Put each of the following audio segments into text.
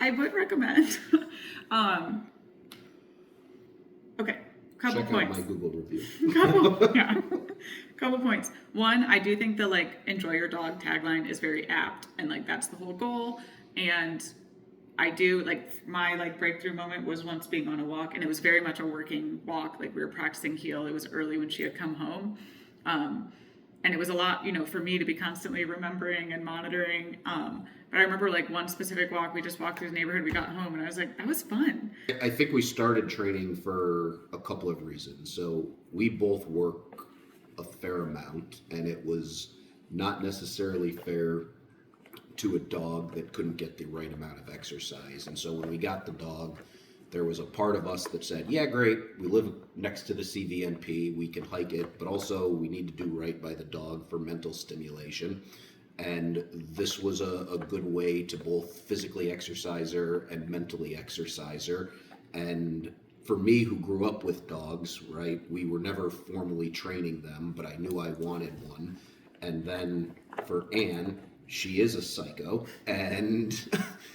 I would recommend. um, okay, couple Check points. out my Google review. Couple points. One, I do think the like "enjoy your dog" tagline is very apt, and like that's the whole goal. And I do like my like breakthrough moment was once being on a walk, and it was very much a working walk. Like we were practicing heel. It was early when she had come home. And it was a lot, for me to be constantly remembering and monitoring. But I remember like one specific walk, we just walked through the neighborhood, we got home, and I was like, that was fun. I think we started training for a couple of reasons. So we both work a fair amount, and it was not necessarily fair to a dog that couldn't get the right amount of exercise. And so when we got the dog, there was a part of us that said, yeah, great, we live next to the CVNP, we can hike it, but also we need to do right by the dog for mental stimulation. And this was a good way to both physically exercise her and mentally exercise her. And for me, who grew up with dogs, right, we were never formally training them, but I knew I wanted one. And then for Anne, she is a psycho, and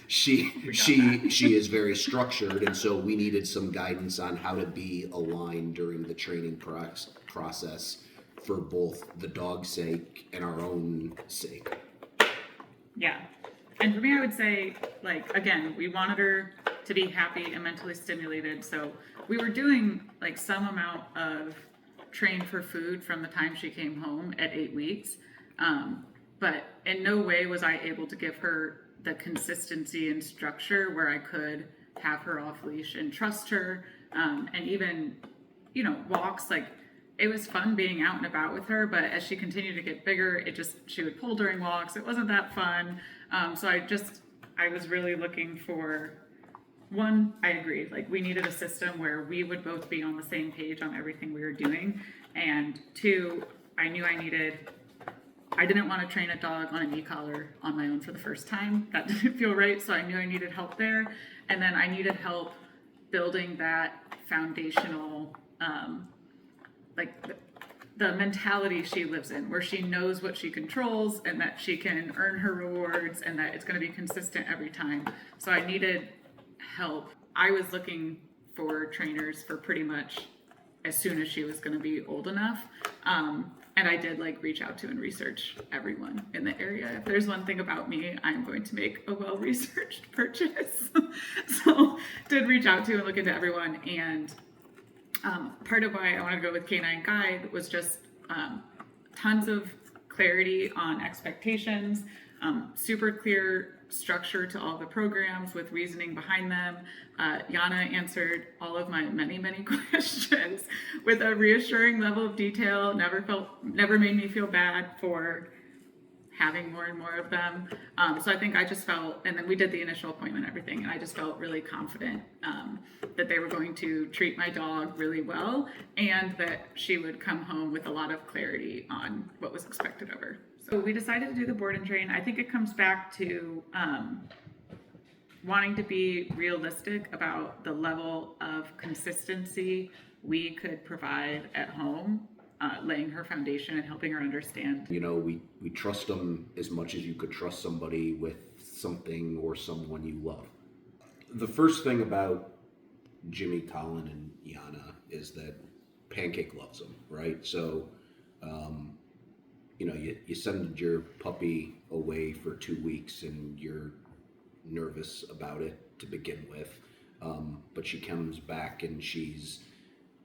she is very structured, and so we needed some guidance on how to be aligned during the training process for both the dog's sake and our own sake. Yeah. And for me, I would say, like, again, we wanted her to be happy and mentally stimulated. So we were doing like some amount of train for food from the time she came home at 8 weeks. But in no way was I able to give her the consistency and structure where I could have her off leash and trust her. And even, walks, like it was fun being out and about with her, but as she continued to get bigger, she would pull during walks. It wasn't that fun. So I was really looking for, one, I agreed, like we needed a system where we would both be on the same page on everything we were doing. And two, I knew I didn't want to train a dog on an e-collar on my own for the first time. That didn't feel right, so I knew I needed help there. And then I needed help building that foundational, the mentality she lives in, where she knows what she controls and that she can earn her rewards and that it's going to be consistent every time. So I needed help. I was looking for trainers for pretty much as soon as she was going to be old enough. And I did like reach out to and research everyone in the area. If there's one thing about me, I'm going to make a well-researched purchase. So did reach out to and look into everyone. And part of why I wanted to go with Canine Guide was just tons of clarity on expectations, super clear structure to all the programs with reasoning behind them. Yana answered all of my many, many questions with a reassuring level of detail. Never made me feel bad for having more and more of them. So I think I just felt, and then we did the initial appointment and everything, and I just felt really confident that they were going to treat my dog really well and that she would come home with a lot of clarity on what was expected of her. So we decided to do the board and train. I think it comes back to wanting to be realistic about the level of consistency we could provide at home, laying her foundation and helping her understand. We trust them as much as you could trust somebody with something or someone you love. The first thing about Jimmy, Colin, and Yana is that Pancake loves them, right? So, you send your puppy away for 2 weeks and you're nervous about it to begin with, but she comes back and she's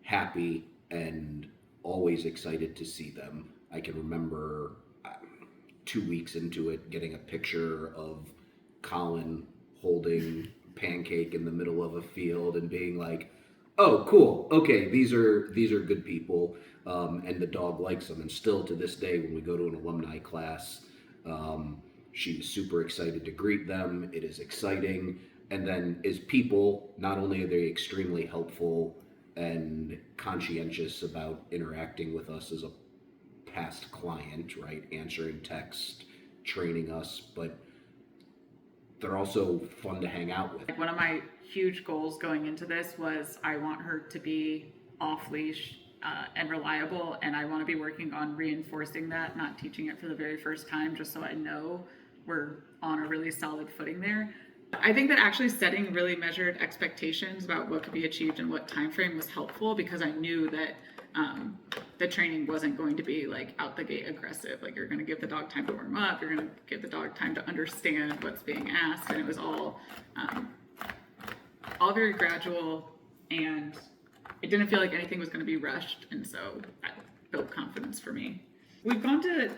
happy and always excited to see them. I can remember 2 weeks into it getting a picture of Colin holding Pancake in the middle of a field and being like, oh, cool, okay, these are good people, and the dog likes them. And still to this day, when we go to an alumni class, she's super excited to greet them. It is exciting. And then as people, not only are they extremely helpful and conscientious about interacting with us as a past client, right, answering text, training us, but they're also fun to hang out with. One of my huge goals going into this was I want her to be off leash and reliable, and I want to be working on reinforcing that, not teaching it for the very first time, just so I know we're on a really solid footing there. I think that actually setting really measured expectations about what could be achieved in what time frame was helpful, because I knew that the training wasn't going to be like out the gate aggressive. Like, you're going to give the dog time to warm up, you're going to give the dog time to understand what's being asked, and it was all very gradual, and it didn't feel like anything was going to be rushed, and so that built confidence for me. We've gone to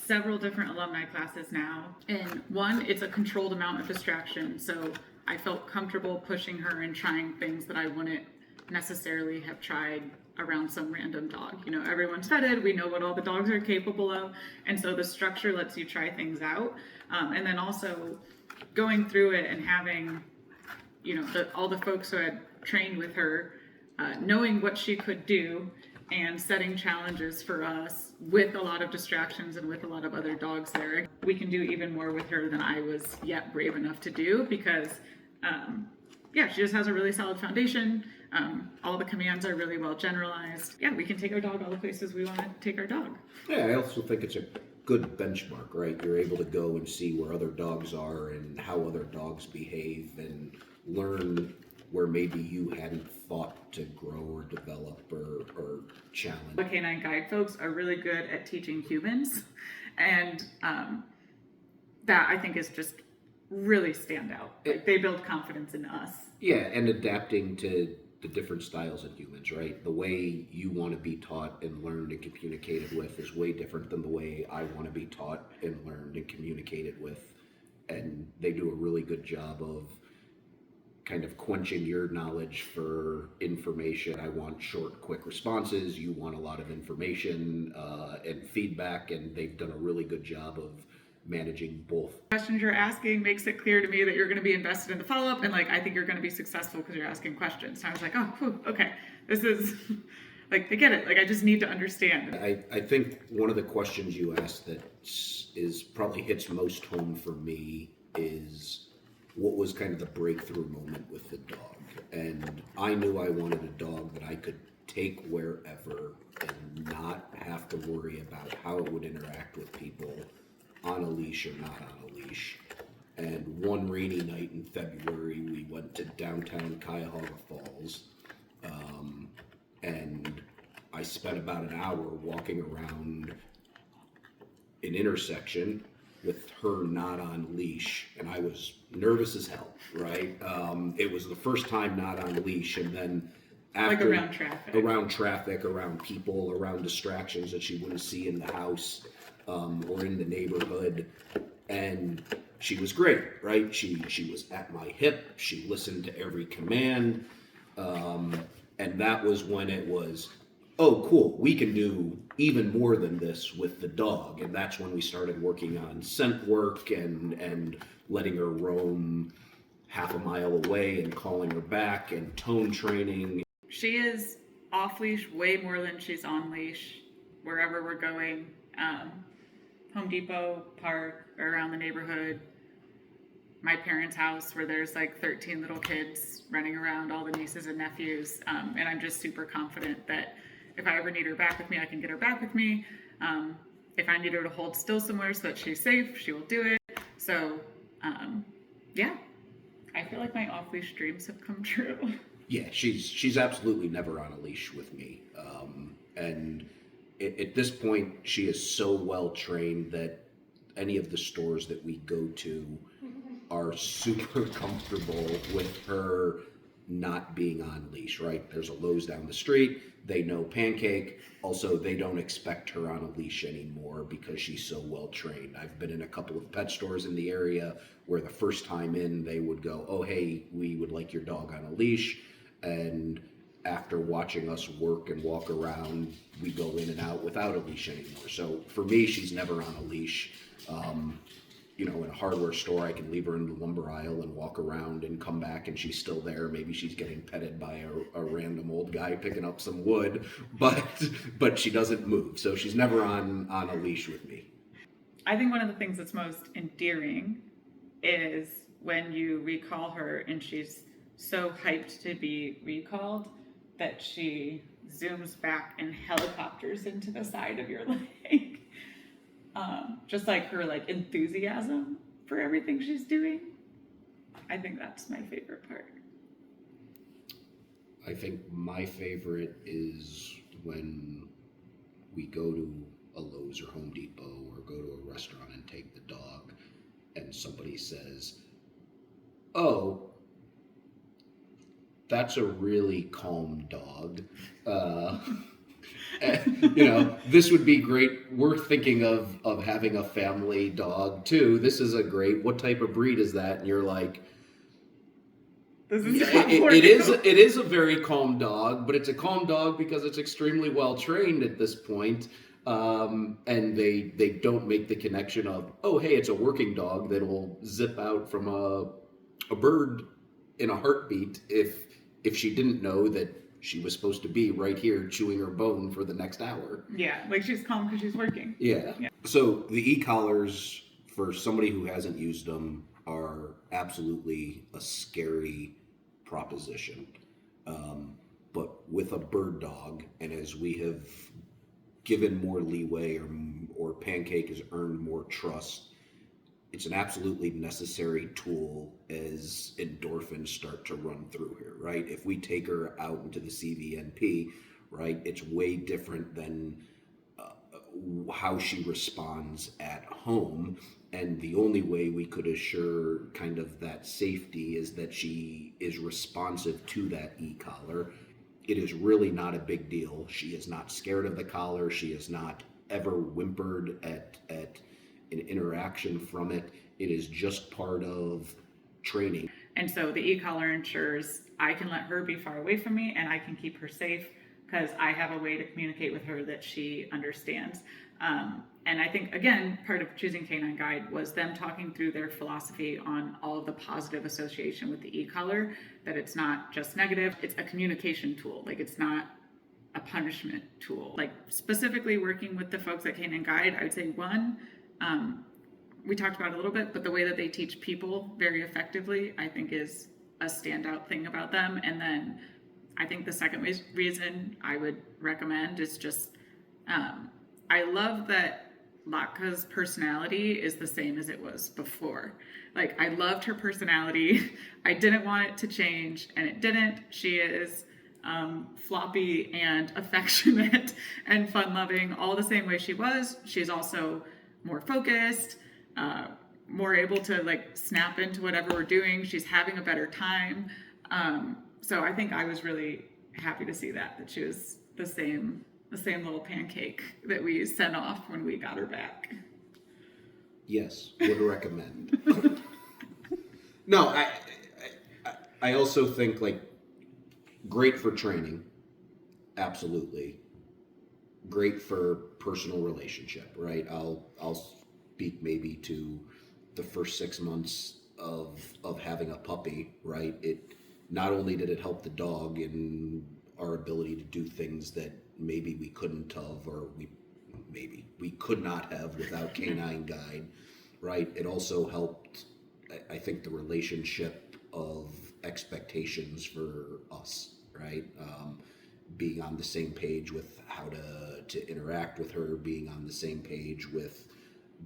several different alumni classes now, and one, it's a controlled amount of distraction, so I felt comfortable pushing her and trying things that I wouldn't necessarily have tried around some random dog. You know, everyone's vetted, we know what all the dogs are capable of, and so the structure lets you try things out. And then also going through it and having, you know, all the folks who had trained with her, knowing what she could do and setting challenges for us with a lot of distractions and with a lot of other dogs there. We can do even more with her than I was yet brave enough to do, because she just has a really solid foundation. All the commands are really well generalized. Yeah, we can take our dog all the places we want to take our dog. Yeah, I also think it's a good benchmark, right? You're able to go and see where other dogs are and how other dogs behave, and learn where maybe you hadn't thought to grow or develop or challenge. The canine guide folks are really good at teaching humans, and that I think is just really stand out. Like, they build confidence in us. Yeah, and adapting to the different styles of humans, right? The way you want to be taught and learned and communicated with is way different than the way I want to be taught and learned and communicated with. And they do a really good job of kind of quenching your knowledge for information. I want short, quick responses. You want a lot of information and feedback, and they've done a really good job of managing both. Questions you're asking makes it clear to me that you're going to be invested in the follow-up, and like, I think you're going to be successful because you're asking questions. So I was like, oh, whew, okay, this is like, they get it. Like, I just need to understand. I think one of the questions you asked that is probably hits most home for me is, what was kind of the breakthrough moment with the dog? And I knew I wanted a dog that I could take wherever and not have to worry about how it would interact with people on a leash or not on a leash. And one rainy night in February, we went to downtown Cuyahoga Falls, and I spent about an hour walking around an intersection with her not on leash, and I was nervous as hell, right? It was the first time not on leash, and then after, like around traffic, around people, around distractions that she wouldn't see in the house or in the neighborhood. And she was great, right? She was at my hip, she listened to every command, and that was when it was, oh, cool, we can do even more than this with the dog. And that's when we started working on scent work and letting her roam half a mile away and calling her back, and tone training. She is off leash way more than she's on leash wherever we're going. Home Depot, park, or around the neighborhood. My parents' house, where there's like 13 little kids running around, all the nieces and nephews. And I'm just super confident that if I ever need her back with me, I can get her back with me. If I need her to hold still somewhere so that she's safe, she will do it. So, yeah, I feel like my off-leash dreams have come true. Yeah, she's absolutely never on a leash with me. And at this point, she is so well trained that any of the stores that we go to are super comfortable with her not being on leash, right? There's a Lowe's down the street. They know Pancake. Also, they don't expect her on a leash anymore because she's so well trained. I've been in a couple of pet stores in the area where the first time in, they would go, oh, hey, we would like your dog on a leash. And after watching us work and walk around, we go in and out without a leash anymore. So for me, she's never on a leash. You know, in a hardware store, I can leave her in the lumber aisle and walk around and come back and she's still there. Maybe she's getting petted by a random old guy picking up some wood, but she doesn't move. So she's never on a leash with me. I think one of the things that's most endearing is when you recall her and she's so hyped to be recalled that she zooms back and helicopters into the side of your leg. Just like her like enthusiasm for everything she's doing. I think that's my favorite part. I think my favorite is when we go to a Lowe's or Home Depot or go to a restaurant and take the dog and somebody says, "Oh, that's a really calm dog. This would be great. We're thinking of having a family dog too. This is a great, what type of breed is that?" And you're like, This is it is a very calm dog, but it's a calm dog because it's extremely well trained at this point. And they don't make the connection of, oh, hey, it's a working dog that will zip out from a bird in a heartbeat if she didn't know that she was supposed to be right here chewing her bone for the next hour. Yeah, like she's calm because she's working. Yeah. So the e-collars, for somebody who hasn't used them, are absolutely a scary proposition. But with a bird dog, and as we have given more leeway or Pancake has earned more trust, it's an absolutely necessary tool as endorphins start to run through here, right? If we take her out into the CVNP, right, it's way different than how she responds at home. And the only way we could assure kind of that safety is that she is responsive to that e-collar. It is really not a big deal. She is not scared of the collar. She has not ever whimpered at an interaction from it. It is just part of training. And so the e-collar ensures I can let her be far away from me and I can keep her safe because I have a way to communicate with her that she understands. And I think, again, part of choosing Canine Guide was them talking through their philosophy on all of the positive association with the e-collar, that it's not just negative, it's a communication tool. Like, it's not a punishment tool. Like, specifically working with the folks at Canine Guide, I would say one, we talked about it a little bit, but the way that they teach people very effectively, I think, is a standout thing about them. And then I think the second reason I would recommend is just, I love that Latke's personality is the same as it was before. Like, I loved her personality. I didn't want it to change, and it didn't. She is floppy and affectionate and fun-loving, all the same way she was. She's also more focused, more able to like snap into whatever we're doing. She's having a better time. So I think I was really happy to see that she was the same little pancake that we sent off when we got her back. Yes, would recommend. No, I also think, like, great for training, absolutely. Great for personal relationship, right? I'll speak maybe to the first 6 months of having a puppy, right? It not only did it help the dog in our ability to do things that maybe we couldn't have, or we could not have without Canine Guide, right? It also helped, I think, the relationship of expectations for us, right? Being on the same page with how to interact with her, being on the same page with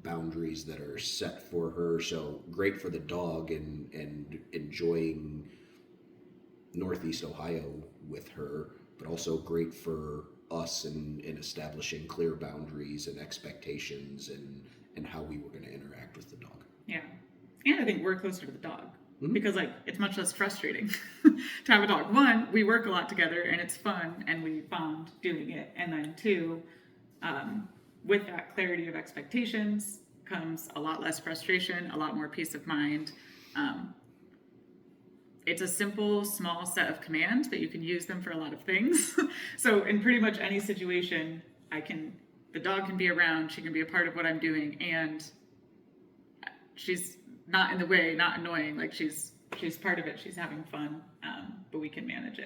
boundaries that are set for her. So great for the dog and enjoying Northeast Ohio with her, but also great for us in establishing clear boundaries and expectations and how we were going to interact with the dog. Yeah. And I think we're closer to the dog. Mm-hmm. Because, like, it's much less frustrating to have a dog. One, we work a lot together and it's fun and we bond doing it. And then two, with that clarity of expectations comes a lot less frustration, a lot more peace of mind. It's a simple, small set of commands, but you can use them for a lot of things. So in pretty much any situation, the dog can be around, she can be a part of what I'm doing, and she's not in the way, not annoying. Like, she's part of it, she's having fun, but we can manage it.